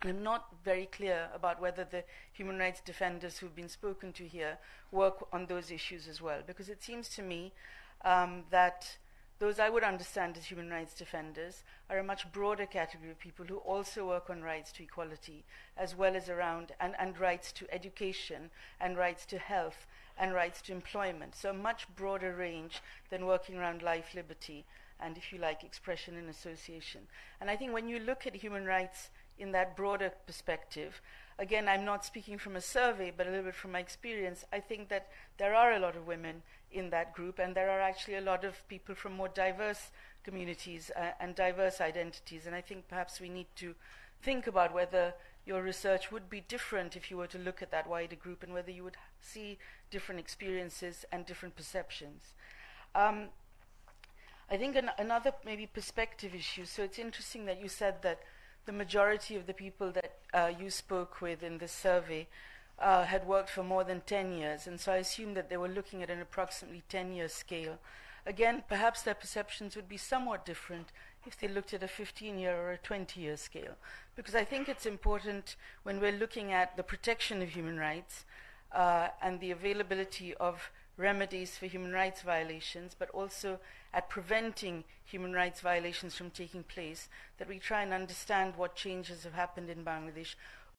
I'm not very clear about whether the human rights defenders who've been spoken to here work on those issues as well, because it seems to me that those I would understand as human rights defenders are a much broader category of people who also work on rights to equality, as well as around, and rights to education, and rights to health, and rights to employment. So a much broader range than working around life, liberty, and, if you like, expression and association. And I think when you look at human rights in that broader perspective, again, I'm not speaking from a survey, but a little bit from my experience, I think that there are a lot of women in that group, and there are actually a lot of people from more diverse communities and diverse identities. And I think perhaps we need to think about whether your research would be different if you were to look at that wider group, and whether you would see different experiences and different perceptions. I think another maybe perspective issue, so it's interesting that you said that the majority of the people that you spoke with in this survey had worked for more than 10 years, and so I assume that they were looking at an approximately 10-year scale. Again, perhaps their perceptions would be somewhat different if they looked at a 15-year or a 20-year scale, because I think it's important when we're looking at the protection of human rights and the availability of remedies for human rights violations, but also at preventing human rights violations from taking place, that we try and understand what changes have happened in Bangladesh